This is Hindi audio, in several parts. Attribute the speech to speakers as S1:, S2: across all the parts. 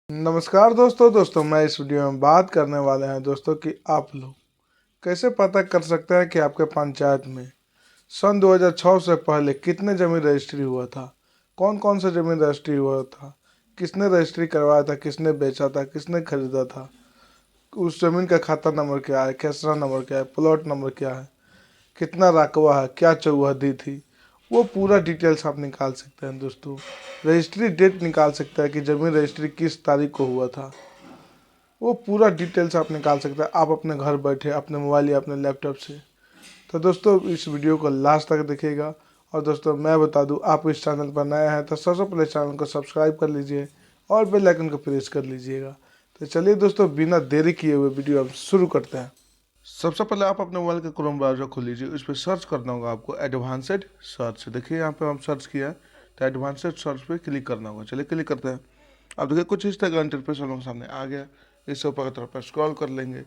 S1: नमस्कार दोस्तों मैं इस वीडियो में बात करने वाले हैं दोस्तों कि आप लोग कैसे पता कर सकते हैं कि आपके पंचायत में सन 2006 से पहले कितने जमीन रजिस्ट्री हुआ था, कौन कौन सा जमीन रजिस्ट्री हुआ था, किसने रजिस्ट्री करवाया था, किसने बेचा था, किसने खरीदा था, उस जमीन का खाता नंबर क्या है, खेसरा नंबर क्या है, प्लॉट नंबर क्या है, कितना रकबा है, क्या चौहदी थी, वो पूरा डिटेल्स आप निकाल सकते हैं दोस्तों। रजिस्ट्री डेट निकाल सकते हैं कि ज़मीन रजिस्ट्री किस तारीख को हुआ था, वो पूरा डिटेल्स आप निकाल सकते हैं आप अपने घर बैठे अपने मोबाइल या अपने लैपटॉप से। तो दोस्तों इस वीडियो को लास्ट तक देखिएगा। और दोस्तों मैं बता दूं, आप इस चैनल पर नए हैं तो सबसे पहले चैनल को सब्सक्राइब कर लीजिए और बेल आइकन को प्रेस कर लीजिएगा। तो चलिए दोस्तों बिना देरी किए हुए वीडियो हम शुरू करते हैं। सबसे पहले आप अपने मोबाइल के क्रोम ब्राउजर खोल लीजिए, उस पर सर्च करना होगा आपको एडवांस्ड सर्च। देखिए यहाँ पे हम सर्च किया है तो एडवांस्ड सर्च पे क्लिक करना होगा। चलिए क्लिक करते हैं। अब देखिए कुछ इस तरह का इंटरफेस हम लोग सामने आ गया। इससे ऊपर की तरफ पर स्क्रॉल कर लेंगे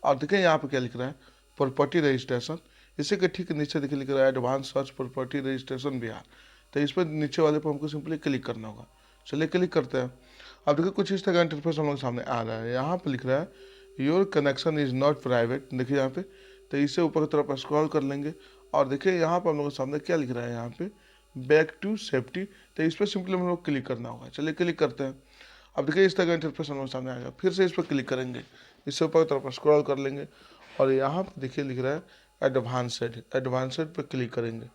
S1: और देखिए यहाँ पे क्या लिख रहा है, प्रॉपर्टी रजिस्ट्रेशन। इसी के ठीक नीचे देखिए लिख रहा है advance search property registration Bihar. तो इस पर नीचे वाले पर हमको सिंपली क्लिक करना होगा। चलिए क्लिक करते हैं। अब देखिए कुछ इस तरह का इंटरफेस हम लोग सामने आ रहा है। यहाँ पे लिख रहा है your connection is not private. देखिए यहाँ पे, तो इससे ऊपर की तरफ स्क्रॉल कर लेंगे और देखिए यहाँ पर हम लोग के सामने क्या लिख रहा है, यहाँ पे बैक टू सेफ्टी। तो इस पर सिंपली हम लोग क्लिक करना होगा। चलिए क्लिक करते हैं। अब देखिए इस तरह का इंटरफेस हम लोग सामने आएगा। फिर से इस पर क्लिक करेंगे, इससे ऊपर की तरफ स्क्रॉल कर लेंगे और यहाँ पर देखिए लिख रहा है एडवांस्ड। एडवांस्ड पर क्लिक करेंगे।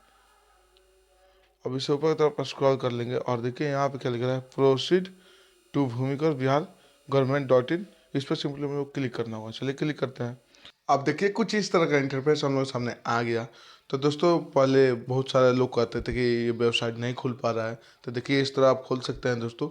S1: अब इससे ऊपर की तरफ स्क्रॉल कर लेंगे और देखिए यहाँ पे क्या लिख रहा है प्रोसीड टू भूमिकर बिहार गवर्नमेंट.in। इस पर सिंपली हम लोग क्लिक करना होगा। चलिए क्लिक करते हैं। अब देखिए कुछ इस तरह का इंटरफेस हम लोग सामने आ गया। तो दोस्तों पहले बहुत सारे लोग कहते थे कि ये वेबसाइट नहीं खुल पा रहा है, तो देखिए इस तरह आप खोल सकते हैं दोस्तों।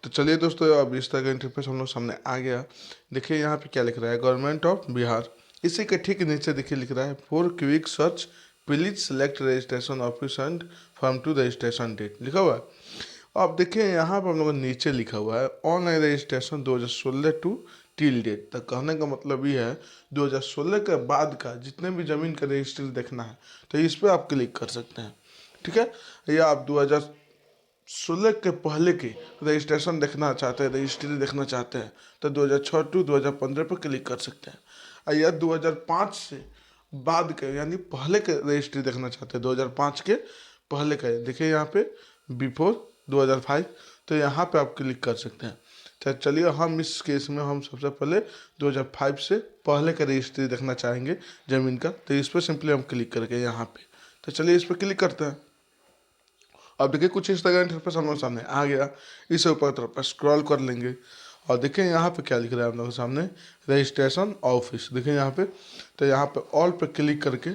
S1: तो चलिए दोस्तों अब इस तरह का इंटरफेस हम लोग सामने आ गया। देखिए यहाँ पे क्या लिख रहा है गवर्नमेंट ऑफ बिहार। इसी के ठीक नीचे देखिए लिख रहा है for quick search please select registration office and form to registration date लिखा हुआ है। अब देखिए यहाँ पर हम लोग नीचे लिखा हुआ है online registration 2016 to till date. तक कहने का मतलब ये है 2016 के बाद का जितने भी ज़मीन का रजिस्ट्री देखना है तो इस पर आप क्लिक कर सकते हैं। ठीक है, या आप 2016 के पहले की रजिस्ट्रेशन देखना चाहते हैं, रजिस्ट्री देखना चाहते हैं तो 2006 टू 2015 पर क्लिक कर सकते हैं। या 2005 से बाद के यानी पहले के रजिस्ट्री देखना चाहते हैं 2005 के पहले का, देखिए यहाँ पे बिफोर 2005, तो यहाँ पे आप क्लिक कर सकते हैं। तो चलिए हम इस केस में हम सबसे पहले 2005 से पहले का रजिस्ट्री देखना चाहेंगे ज़मीन का, तो इस पर सिंपली हम क्लिक करके यहाँ पे, तो चलिए इस पर क्लिक करते हैं। अब देखिए कुछ इस तरह का इंटरफेस हम लोग सामने आ गया। इसे ऊपर तरफ पर स्क्रॉल कर लेंगे और देखिए यहाँ पे क्या लिख रहा है हम लोग के सामने रजिस्ट्रेशन ऑफिस। देखिए यहाँ पे, तो यहाँ पे ऑल पे क्लिक करके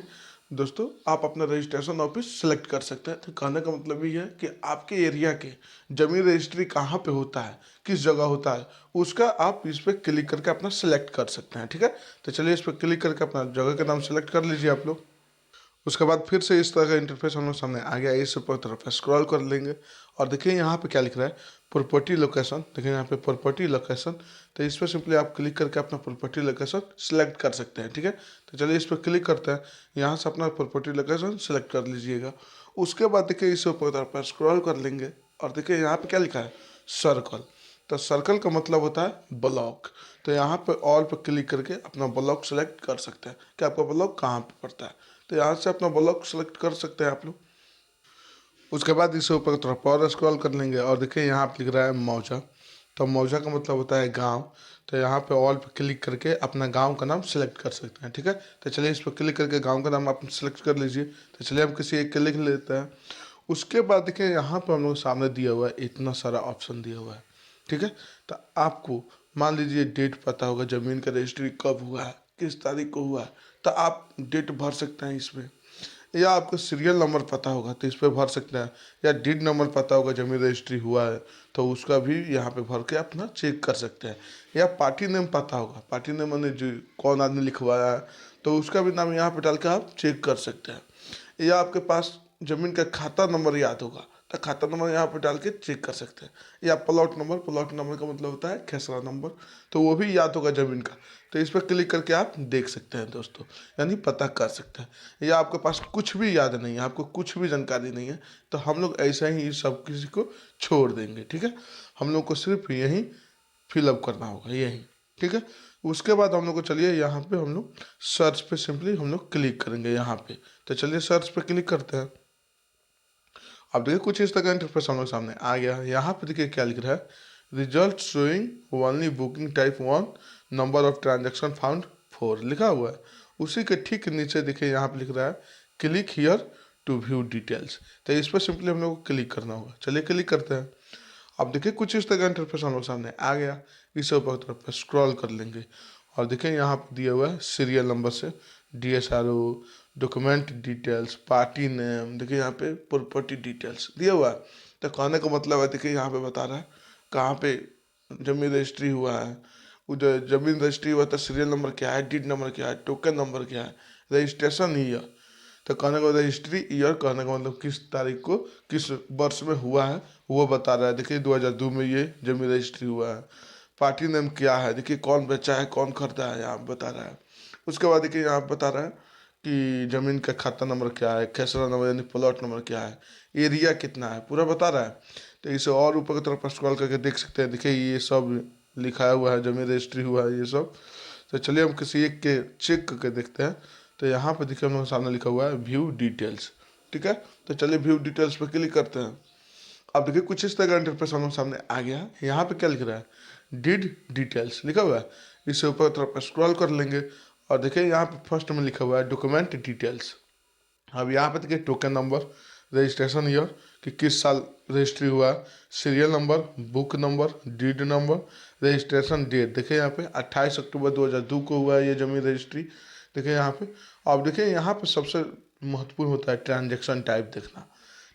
S1: दोस्तों आप अपना रजिस्ट्रेशन ऑफिस सेलेक्ट कर सकते हैं। तो कहने का मतलब ये है कि आपके एरिया के जमीन रजिस्ट्री कहाँ पे होता है, किस जगह होता है, उसका आप इस पर क्लिक करके अपना सेलेक्ट कर सकते हैं। ठीक है, तो चलिए इस पर क्लिक करके अपना जगह का नाम सेलेक्ट कर लीजिए आप लोग। उसके बाद फिर से इस तरह का इंटरफेस हम लोग सामने आ गया। इस ऊपर तरफ स्क्रॉल कर लेंगे और देखिए यहाँ पे क्या लिख रहा है प्रॉपर्टी लोकेशन। देखिए यहाँ पे प्रॉपर्टी लोकेशन, तो इस पर सिंपली आप क्लिक करके अपना प्रॉपर्टी लोकेशन सेलेक्ट कर सकते हैं। ठीक है, तो चलिए इस पर क्लिक करते हैं। यहाँ से अपना प्रॉपर्टी लोकेशन सेलेक्ट कर लीजिएगा। उसके बाद देखिए इस ऊपर तरफ स्क्रॉल कर लेंगे और देखिए यहाँ पे क्या लिखा है सर्कल। तो सर्कल का मतलब होता है ब्लॉक। तो यहाँ पे ऑल पे क्लिक करके अपना ब्लॉक सेलेक्ट कर सकते हैं कि आपका ब्लॉक कहाँ पे पड़ता है। तो यहाँ से अपना ब्लॉक सेलेक्ट कर सकते हैं आप लोग। उसके बाद इसे ऊपर की तरफ और स्क्रॉल कर लेंगे और देखिए यहाँ पे लिख रहा है मौजा। तो मौजा का मतलब होता है गांव। तो यहाँ पे ऑल पे क्लिक करके अपना गांव का नाम सेलेक्ट कर सकते हैं। ठीक है, तो चलिए इस पर क्लिक करके गांव का नाम आप सेलेक्ट कर लीजिए। तो चलिए हम किसी एक के लिख लेते हैं। उसके बाद देखिए यहाँ पर हम लोग सामने दिया हुआ है इतना सारा ऑप्शन दिया हुआ है। ठीक है, तो आपको मान लीजिए डेट पता होगा ज़मीन का रजिस्ट्री कब हुआ है, किस तारीख को हुआ है, तो आप डेट भर सकते हैं इसमें। या आपको सीरियल नंबर पता होगा तो इस पर भर सकते हैं। या डीड नंबर पता होगा जमीन रजिस्ट्री हुआ है तो उसका भी यहाँ पे भर के अपना चेक कर सकते हैं। या पार्टी नेम पता होगा, पार्टी नेम मैंने जो कौन आदमी लिखवाया है तो उसका भी नाम यहाँ पे डाल के आप चेक कर सकते हैं। या आपके पास जमीन का खाता नंबर याद होगा तो खाता नंबर यहाँ पे डाल के चेक कर सकते हैं। या प्लॉट नंबर, प्लॉट नंबर का मतलब होता है खेसरा नंबर, तो वो भी याद होगा जमीन का, तो इस पर क्लिक करके आप देख सकते हैं दोस्तों, यानी पता कर सकते हैं। या आपके पास कुछ भी याद नहीं है, आपको कुछ भी जानकारी नहीं है, तो हम लोग ऐसा ही सब किसी को छोड़ देंगे। ठीक है, हम लोग को सिर्फ यही फिलअप करना होगा यही। ठीक है, उसके बाद हम लोग को चलिए यहाँ पे हम लोग सर्च पे सिंपली हम लोग क्लिक करेंगे यहाँ पे। तो चलिए सर्च पे क्लिक करते हैं। अब देखिए कुछ इस तरह का इंटरफेस हम लोग सामने आ गया है। यहाँ पे देखिए क्या लिख रहा है, result showing only booking type 1, number of transaction found 4 लिखा हुआ है। उसी के ठीक नीचे देखिए यहाँ पे लिख रहा है click here to view details. तो इस पर सिंपली हम लोग को क्लिक करना होगा। चलिए क्लिक करते हैं। अब देखिए कुछ इस तरह का इंटरफेस हम लोग सामने आ गया। इसे ऊपर तरफ पर स्क्रॉल कर लेंगे और देखिए यहाँ पर दिया हुआ है सीरियल नंबर से DSRO, document details, party name, देखिए यहाँ पे प्रॉपर्टी डिटेल्स दिया हुआ है। तो कहने का मतलब है देखिए यहाँ पे बता रहा है कहाँ पे जमीन रजिस्ट्री हुआ है, वो जो जमीन रजिस्ट्री हुआ था, सीरियल नंबर क्या है, डीड नंबर क्या है, टोकन नंबर क्या है, रजिस्ट्रेशन ईयर। तो कहने का रजिस्ट्री ईयर कहने का मतलब किस तारीख को किस वर्ष में हुआ है वो बता रहा है। देखिए 2002 में ये जमीन रजिस्ट्री हुआ है। पार्टी नेम क्या है, देखिए कौन बेचा है कौन खरीदा है यहाँ बता रहा है। उसके बाद देखिए यहाँ बता रहा है कि ज़मीन का खाता नंबर क्या है, खेसरा नंबर यानी प्लॉट नंबर क्या है, एरिया कितना है, पूरा बता रहा है। तो इसे और ऊपर की तरफ स्क्रॉल करके देख सकते हैं। देखिए ये सब लिखा हुआ है, ज़मीन रजिस्ट्री हुआ है ये सब। तो चलिए हम किसी एक के चेक करके देखते हैं। तो यहाँ पे देखिए हम लोग सामने लिखा हुआ है व्यू डिटेल्स। ठीक है, तो चलिए व्यू डिटेल्स पे क्लिक करते हैं। अब देखिए कुछ इस तरह का इंटरफेस हम लोग सामने आ गया है। यहाँ पे क्या लिख रहा है, डीड डिटेल्स लिखा हुआ है। इसे ऊपर तरफ स्क्रॉल कर लेंगे और देखिए यहाँ पे फर्स्ट में लिखा हुआ है डॉक्यूमेंट डिटेल्स। अब यहाँ पे देखिए टोकन नंबर, रजिस्ट्रेशन ईयर कि किस साल रजिस्ट्री हुआ, serial number, book number, deed number, registration date. देखिए यहाँ पे 28 अक्टूबर 2002 को हुआ है ये जमीन रजिस्ट्री। देखिए यहाँ पे। अब देखिए यहाँ पे सबसे महत्वपूर्ण होता है ट्रांजेक्शन टाइप देखना।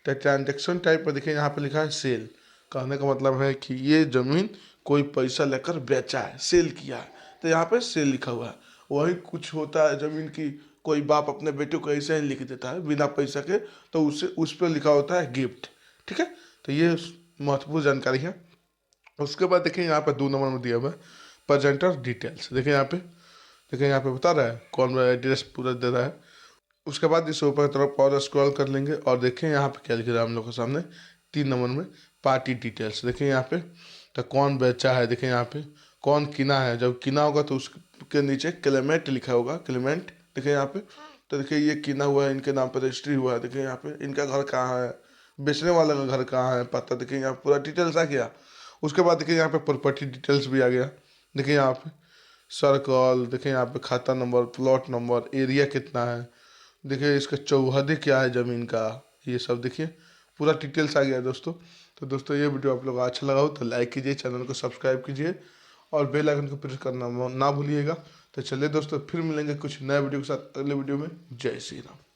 S1: तो ट्रांजेक्शन टाइप पर देखिए यहाँ पे लिखा है सेल। कहने का मतलब है कि ये ज़मीन कोई पैसा लेकर बेचा है, सेल किया है। तो यहाँ पे सेल लिखा हुआ है। वही कुछ होता है ज़मीन की कोई बाप अपने बेटे को ऐसे ही लिख देता है बिना पैसा के, तो उससे उस पर लिखा होता है गिफ्ट। ठीक है, तो ये महत्वपूर्ण जानकारी है। उसके बाद देखिए यहाँ पे 2 नंबर में दिया हुआ है प्रेजेंटर डिटेल्स। देखिए यहाँ पे बता रहा है कौन एड्रेस पूरा दे रहा है। उसके बाद इस ऊपर की तरफ और स्क्रॉल कर लेंगे और देखें यहाँ पे क्या लिख रहा है हम लोग के सामने 3 नंबर में पार्टी डिटेल्स। देखिए यहाँ पे तो कौन बेचा है, देखिए यहाँ पे कौन किना है, जब किना होगा तो उसके नीचे क्लेमेंट लिखा होगा, क्लेमेंट। देखिए यहाँ पे तो देखिए ये किना हुआ है, इनके नाम पर रजिस्ट्री हुआ है। देखिए यहाँ पे इनका घर कहाँ है, बेचने वाले का घर कहाँ है पता, देखिए यहाँ पूरा डिटेल्स आ गया। उसके बाद देखिए यहाँ पे प्रॉपर्टी डिटेल्स भी आ गया। देखिए यहाँ पे सर्कल, देखिए यहाँ पे खाता नंबर, प्लॉट नंबर, एरिया कितना है, देखिए इसका चौहद्दी क्या है ज़मीन का, ये सब देखिए पूरा डिटेल्स आ गया है दोस्तों। तो दोस्तों ये वीडियो आप लोग को अच्छा लगा हो तो लाइक कीजिए, चैनल को सब्सक्राइब कीजिए और बेल आइकन को प्रेस करना ना भूलिएगा। तो चलिए दोस्तों फिर मिलेंगे कुछ नए वीडियो के साथ अगले वीडियो में। जय श्री राम।